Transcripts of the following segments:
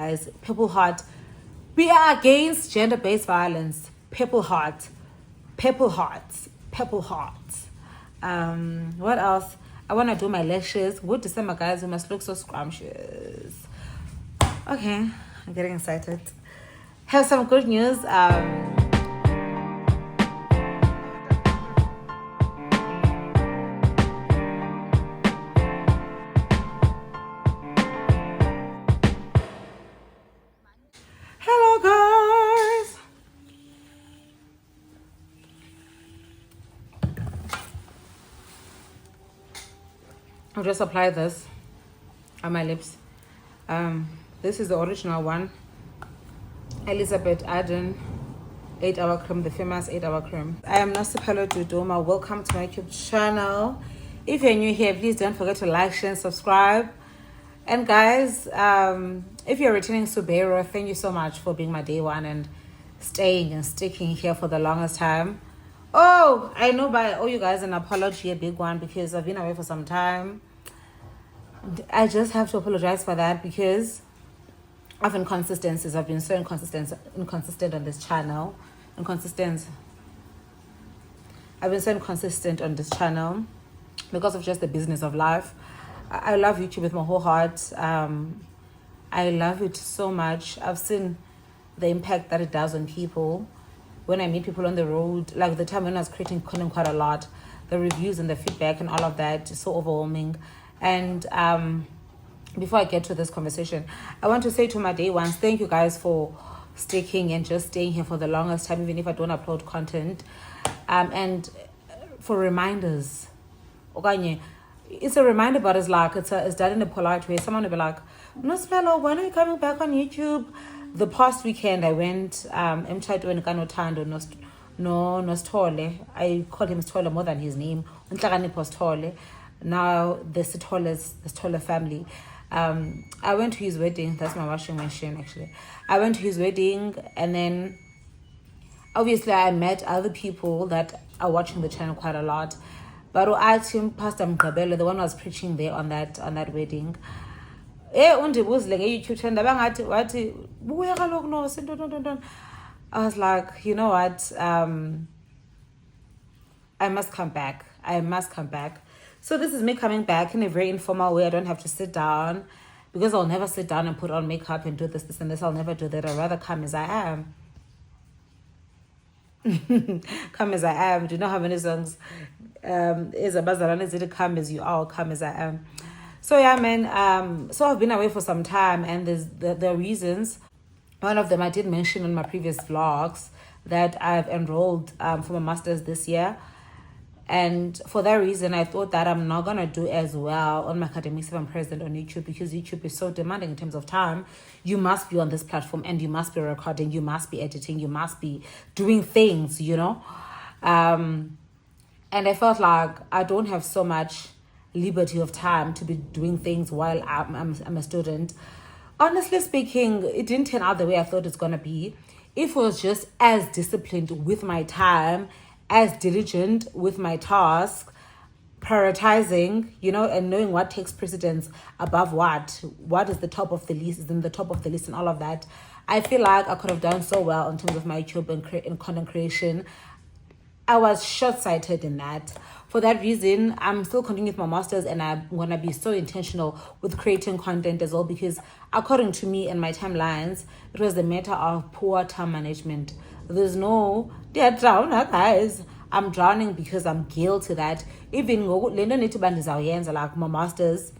guys. Purple Heart. We are against gender-based violence. Purple Heart. Purple Hearts. Purple Hearts. What else? I want to do my lashes. Good December, guys. We must look so scrumptious. Okay, I'm getting excited. Have some good news. Hello, guys. I'll just apply this on my lips. This is the original one. Elizabeth Arden 8-hour cream, the famous 8-hour cream. I am Nosipelo Dudoma. Welcome to my YouTube channel. If you're new here, please don't forget to like, share, and subscribe. And guys, if you're returning to Beirut, thank you so much for being my day one and staying and sticking here for the longest time. Oh, I know I owe you guys an apology, a big one, because I've been away for some time. I just have to apologize for that because of inconsistencies. I've been so inconsistent on this channel. I've been so inconsistent on this channel because of just the business of life. I love YouTube with my whole heart. I love it so much. I've seen the impact that it does on people. When I meet people on the road, like the time when I was creating content quite a lot, the reviews and the feedback and all of that is so overwhelming. And before I get to this conversation, I want to say to my day ones, thank you guys for sticking and just staying here for the longest time, even if I don't upload content. And for reminders. Okay, it's a reminder, but it's like it's done in a polite way. Someone will be like, Nosipelo, when are you coming back on YouTube? The past weekend I went Emchadweni kaNothando Nostole. I call him Stole more than his name. Unhlakanipho Stole. Now the Stole family. I went to his wedding. That's my washing machine, actually. I went to his wedding, and then obviously I met other people that are watching the channel quite a lot. But I asked him, Pastor Mgabelo, the one who was preaching there on that wedding. I was like, you know what? I must come back. So this is me coming back in a very informal way. I don't have to sit down because I'll never sit down and put on makeup and do this and this. I'll never do that. I'd rather come as I am. Come as I am. Do you know how many songs is a bazarana? Is it come as you are, come as I am? So yeah, man. So I've been away for some time, and there are reasons. One of them I did mention on my previous vlogs that I've enrolled for my master's this year. And for that reason, I thought that I'm not going to do as well on my academics if I'm present on YouTube, because YouTube is so demanding in terms of time. You must be on this platform, and you must be recording, you must be editing, you must be doing things, you know. And I felt like I don't have so much liberty of time to be doing things while I'm a student. Honestly speaking, it didn't turn out the way I thought it's going to be. If I was just as disciplined with my time, as diligent with my task, prioritizing, you know, and knowing what takes precedence above what is the top of the list, is in the top of the list and all of that, I feel like I could have done so well in terms of my YouTube and content creation. I was short-sighted in that. For that reason, I'm still continuing with my master's, and I'm going to be so intentional with creating content as well, because according to me and my timelines, it was a matter of poor time management. There's no, they're drowning, guys. I'm drowning because I'm guilty that even like my masters,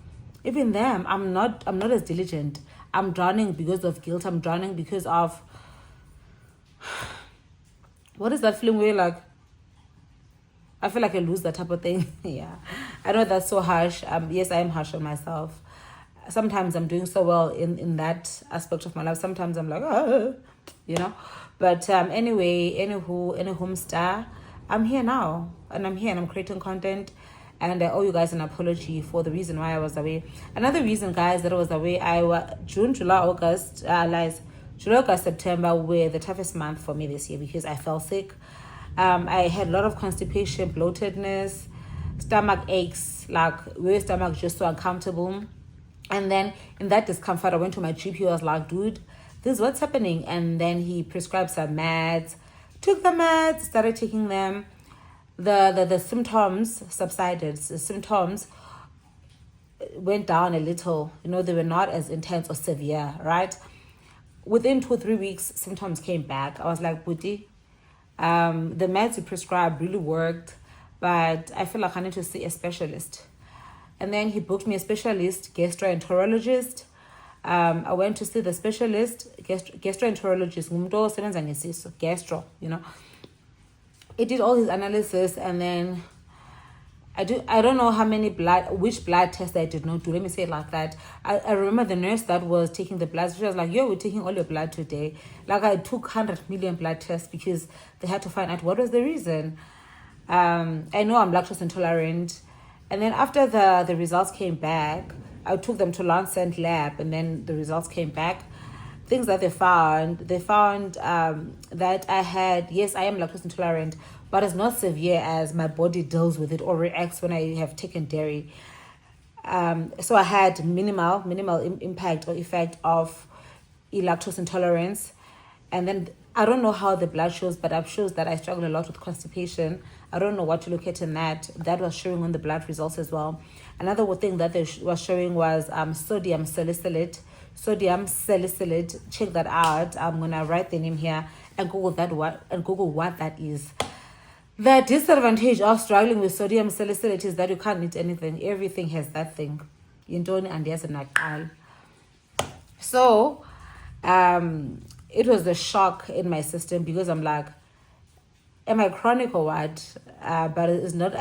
even them, I'm not as diligent. I'm drowning because of guilt. I'm drowning because of, what is that feeling where like, I feel like I lose that type of thing. Yeah, I know that's so harsh. Yes, I am harsh on myself. Sometimes I'm doing so well in that aspect of my life. Sometimes I'm like, oh, you know. But anyway, anywho, star, I'm here now, and I'm here and I'm creating content, and I owe you guys an apology for the reason why I was away. Another reason, guys, that I was away, June, July, August, September were the toughest month for me this year because I fell sick. I had a lot of constipation, bloatedness, stomach aches, like where stomach just so uncomfortable. And then in that discomfort, I went to my GP. I was like, dude, this is what's happening. And then he prescribed some meds, took the meds, started taking them. The symptoms subsided. The symptoms went down a little. They were not as intense or severe, right? Within 2 or 3 weeks, symptoms came back. I was like, Buti, the meds you prescribed really worked, but I feel like I need to see a specialist. And then he booked me a specialist, gastroenterologist. I went to see the specialist, gastroenterologist, gastro, He did all his analysis, and then I don't know which blood test I did not do. Let me say it like that. I remember the nurse that was taking the blood. She was like, yo, we're taking all your blood today. Like, I took 100 million blood tests because they had to find out what was the reason. I know I'm lactose intolerant. And then after the results came back, I took them to Lancet lab, and then the results came back. Things that they found that I had, yes, I am lactose intolerant, but it's not severe as my body deals with it or reacts when I have taken dairy. So I had minimal impact or effect of lactose intolerance. And then I don't know how the blood shows, but it shows that I struggle a lot with constipation. I don't know what to look at in that. That was showing on the blood results as well. Another thing that they was showing was sodium salicylate. Check that out. I'm gonna write the name here and Google what that is. The disadvantage of struggling with sodium salicylate is that you can't eat anything. Everything has that thing. So, it was a shock in my system because I'm like, am I chronic or what? But it's not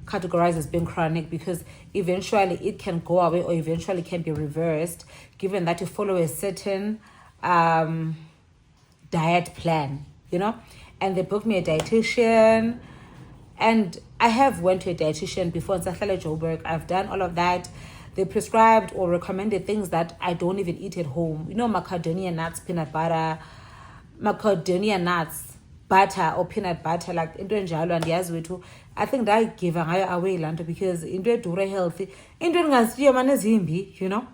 categorized as being chronic because eventually it can go away or eventually can be reversed given that you follow a certain diet plan, And they booked me a dietitian, and I have went to a dietitian before in Sahlele Joburg. I've done all of that. They prescribed or recommended things that I don't even eat at home. Macadamia nuts, peanut butter, butter or peanut butter, like into enjalo and yazi. I think that give away land because into dure healthy. Into ngasiyo manezimbi,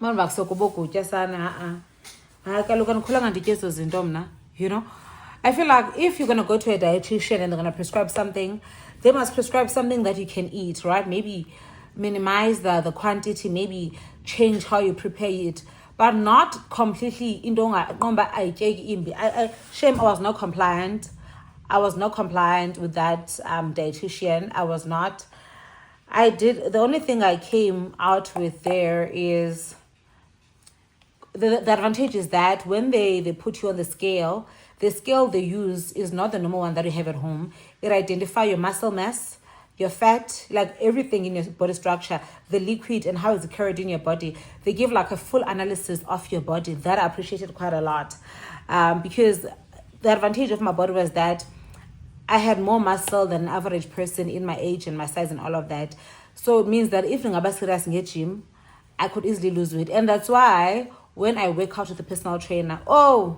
Man baksokuboku sana kaloku andikhula ngandityezo zinto mna, I feel like if you're going to go to a dietitian and they're going to prescribe something, they must prescribe something that you can eat, right? Maybe minimize the quantity, maybe change how you prepare it, but not completely. Shame I was not compliant. I was not compliant with that dietitian. I was not. The only thing I came out with there is the advantage is that when they put you on the scale they use is not the normal one that you have at home. It identifies your muscle mass, your fat, like everything in your body structure, the liquid and how it's carried in your body. They give like a full analysis of your body. That I appreciated quite a lot because the advantage of my body was that I had more muscle than an average person in my age and my size and all of that. So it means that if I'm serious in the gym, I could easily lose weight. And that's why when I work out with a personal trainer, I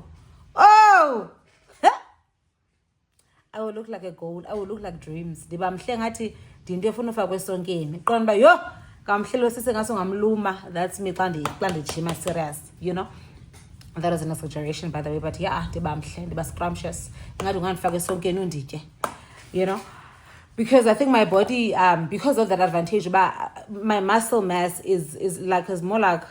will look like a gold. I will look like dreams. That's me serious, That was an exaggeration, by the way, but yeah, diba scrumptious. Because I think my body, because of that advantage, but my muscle mass is more like,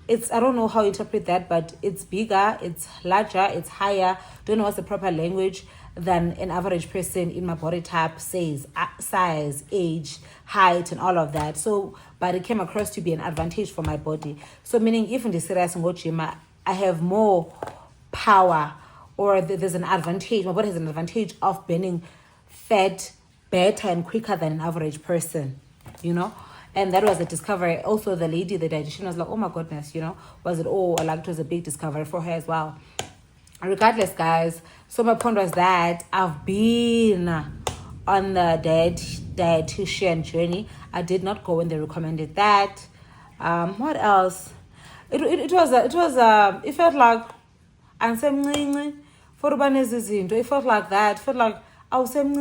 I don't know how to interpret that, but it's bigger, it's larger, it's higher. Don't know what's the proper language than an average person in my body type says, size, age, height, and all of that. So, but it came across to be an advantage for my body. So, meaning if in the serious and go gym, I have more power, or there's an advantage. My body has an advantage of burning fat better and quicker than an average person, And that was a discovery. Also, the dietitian was like, oh my goodness, was it all? Like, it was a big discovery for her as well. Regardless, guys, so my point was that I've been on the dietitian journey. I did not go when they recommended that. What else? It felt like it felt like that. It felt like I was saying,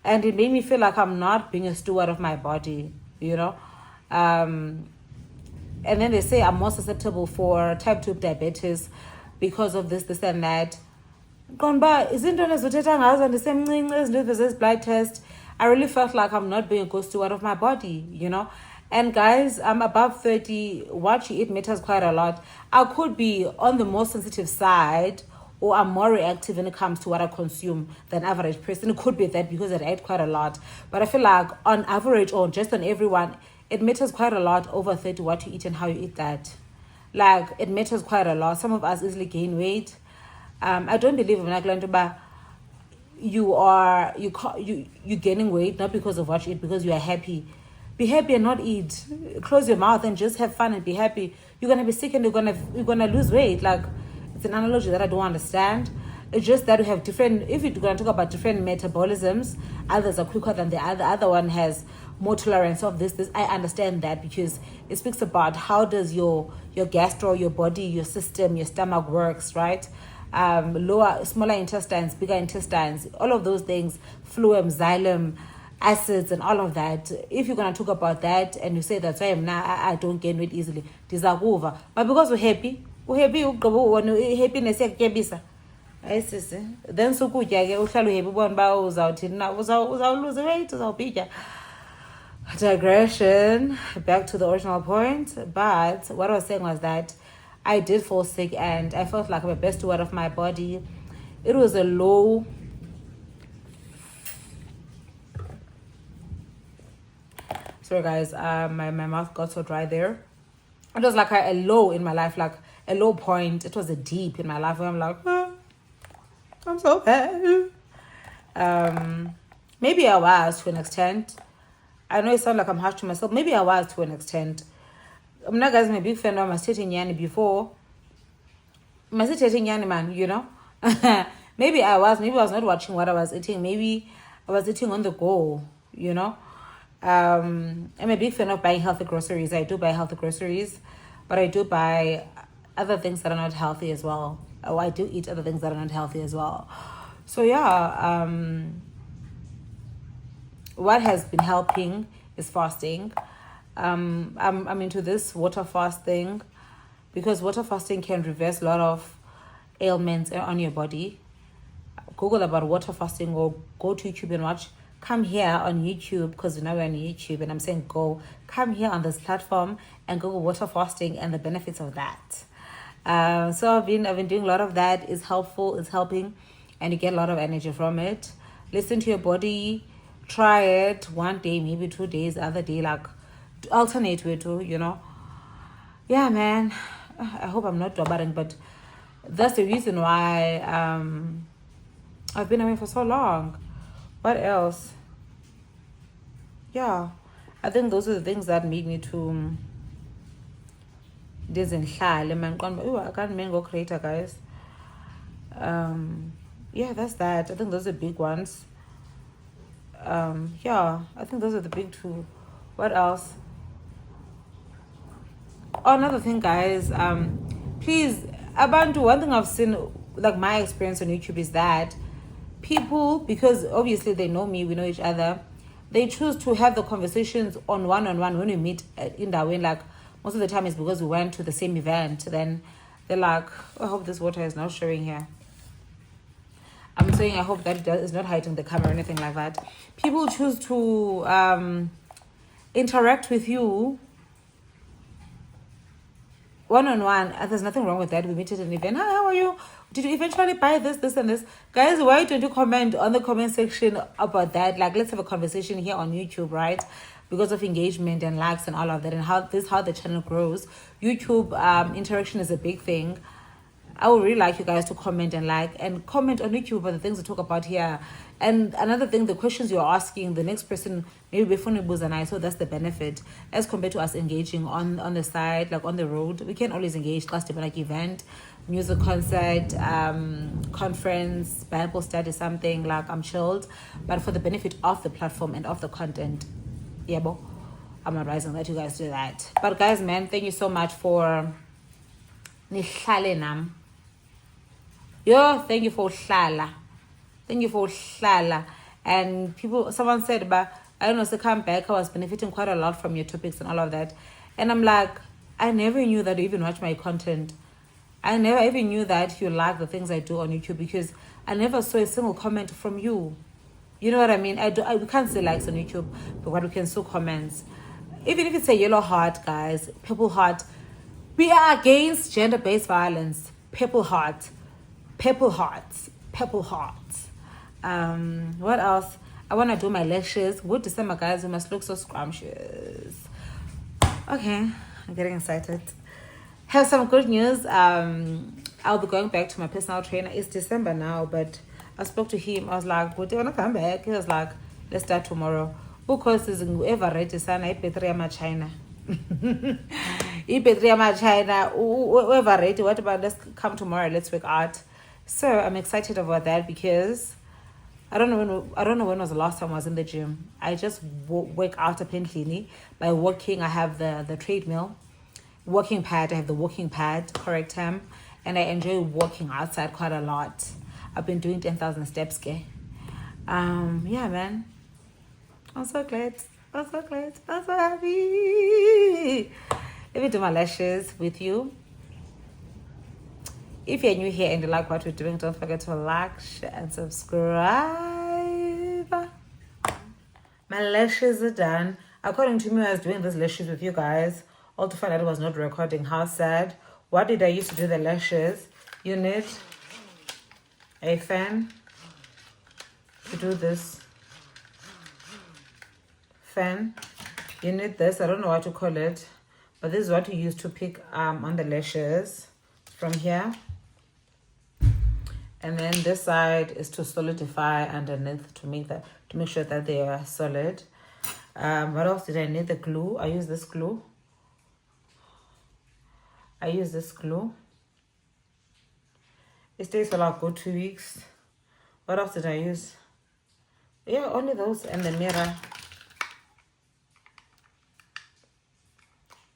and it made me feel like I'm not being a steward of my body. you know. And then they say I'm more susceptible for type 2 diabetes because of this and that. Konba, isn't it the same thing as this blood test? I really felt like I'm not being a good steward of my body, you know. And guys, I'm above 30. What you eat matters quite a lot. I could be on the more sensitive side, or I'm more reactive when it comes to what I consume than average person. It could be that because I eat quite a lot. But I feel like on average, or just on everyone, it matters quite a lot over 30 what you eat and how you eat that. Like, it matters quite a lot. Some of us easily gain weight. I don't believe in like you gaining weight not because of what you eat, because you are happy. Be happy and not eat. Close your mouth and just have fun and be happy. You're gonna be sick and you're gonna lose weight. Like, it's an analogy that I don't understand. It's just that we have different. If you're gonna talk about different metabolisms, others are quicker than the other. Other one has more tolerance of this. I understand that because it speaks about how does your gastro, your body, your system, your stomach works, right? Smaller intestines, bigger intestines, all of those things, phloem, xylem, acids, and all of that. If you're gonna talk about that and you say that's why I don't gain weight easily, but because we're happy, happiness iyakutyebisa. Hayi sisi, then sukutya ke uhlala uhappy ubona uba uzawuthini na uzawuluza weight, uzawubhitya. Digression, back to the original point. But what I was saying was that I did fall sick and I felt like I'm the best steward of my body. It was a low. Sorry guys, my mouth got so dry there. It was like a low in my life, like a low point. It was a deep in my life where I'm like, I'm so bad. Maybe I was to an extent. I know it sounds like I'm harsh to myself. Maybe I was to an extent. I'm not guys, I'm a big fan of my sitting Yanni before. My sitting Yanni man, you know. Maybe I was not watching what I was eating. Maybe I was eating on the go, you know. I'm a big fan of buying healthy groceries. I do buy healthy groceries, but I do buy other things that are not healthy as well. Oh, I do eat other things that are not healthy as well. So yeah, what has been helping is fasting. I'm into this water fasting because water fasting can reverse a lot of ailments on your body. Google about water fasting or go to YouTube and watch. Come here on YouTube because now we're on YouTube and I'm saying come here on this platform and Google water fasting and the benefits of that. So I've been doing a lot of that. It's helpful, it's helping, and you get a lot of energy from it. Listen to your body, try it one day, maybe 2 days, other day, like alternate with too, you know. Yeah, man. I hope I'm not dobaring, but that's the reason why I've been away for so long. What else? Yeah, I think those are the things that made me to I can't mango creator, guys. Yeah, that's that. I think those are big ones. Yeah, I think those are the big two. What else? Oh, another thing, guys. Please, Abantu, one thing I've seen, like my experience on YouTube is that people, because obviously they know me, we know each other, they choose to have the conversations on one-on-one when we meet in that way. Like, most of the time it's because we went to the same event. Then they're like, I hope this water is not showing here. I'm saying I hope that it is not hiding the camera or anything like that. People choose to interact with you one-on-one. There's nothing wrong with that. We meet at an event. Hi, how are you? Did you eventually buy this, and this? Guys, why don't you comment on the comment section about that? Like, let's have a conversation here on YouTube, right? Because of engagement and likes and all of that, and how the channel grows. YouTube interaction is a big thing. I would really like you guys to comment and comment on YouTube about the things we talk about here. And another thing, the questions you're asking, the next person maybe before Nibuz and I, so that's the benefit as compared to us engaging on the side, like on the road. We can always engage, class like event, music concert, conference, Bible study, something like I'm chilled, but for the benefit of the platform and of the content. Yeah, bo. I'm advising that you guys do that. But guys, man, thank you so much for nihlale nam. Yo, thank you for hlala. Thank you for hlala. And someone said, but I don't know, so come back, I was benefiting quite a lot from your topics and all of that. And I'm like, I never knew that you even watch my content. I never even knew that you like the things I do on YouTube, because I never saw a single comment from you. You know what I mean? We can't say likes on YouTube, but what we can still comments. Even if it's a yellow heart, guys, purple heart. We are against gender-based violence. Purple heart. Purple hearts. Purple hearts. What else? I want to do my lashes. Good December, guys. We must look so scrumptious. Okay, I'm getting excited. Have some good news. I'll be going back to my personal trainer. It's December now, but I spoke to him. I was like, "Would you wanna come back?" He was like, "Let's start tomorrow." Because is whoever ready sana ipetriama China. Ipetriama China. Whoever ready. What about let's come tomorrow? Let's work out. So I'm excited about that, because I don't know when was the last time I was in the gym. I just work out apparently. By walking, I have the treadmill, walking pad. I have the walking pad, correct term, and I enjoy walking outside quite a lot. I've been doing 10,000 steps, okay? Yeah, man. I'm so glad. I'm so glad. I'm so happy. Let me do my lashes with you. If you're new here and you like what we're doing, don't forget to like, share, and subscribe. My lashes are done. According to me, I was doing these lashes with you guys, all to find out it was not recording. How sad. What did I use to do the lashes? You need a fan to do this. Fan. You need this. I don't know what to call it, but this is what you use to pick on the lashes from here. And then this side is to solidify underneath to make sure that they are solid. What else did I need? The glue. I use this glue. It stays for like a good 2 weeks. What else did I use? Yeah, only those, and the mirror.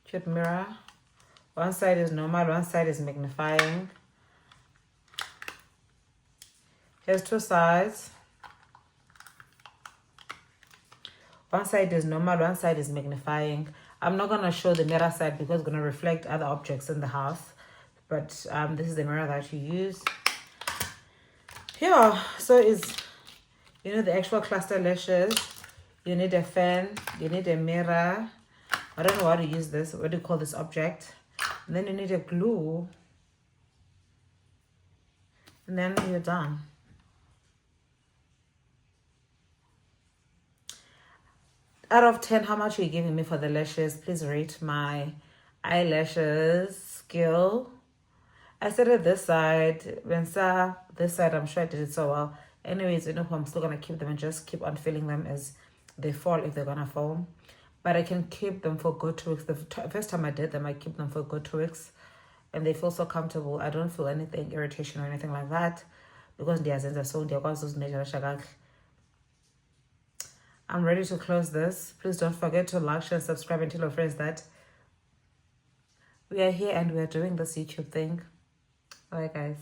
Cute mirror. One side is normal, one side is magnifying. Here's two sides. One side is normal, one side is magnifying. I'm not going to show the mirror side because it's going to reflect other objects in the house. But this is the mirror that you use. Yeah, so it's, the actual cluster lashes. You need a fan. You need a mirror. I don't know how to use this. What do you call this object? And then you need a glue. And then you're done. Out of 10, how much are you giving me for the lashes? Please rate my eyelashes skill. I started this side. This side, I'm sure I did it so well. Anyways, I'm still going to keep them and just keep on filling them as they fall, if they're going to fall. But I can keep them for good 2 weeks. The first time I did them, I keep them for good 2 weeks. And they feel so comfortable. I don't feel anything, irritation or anything like that. Because I'm ready to close this. Please don't forget to like, share, and subscribe, and tell your friends that we are here and we are doing this YouTube thing. Bye, guys.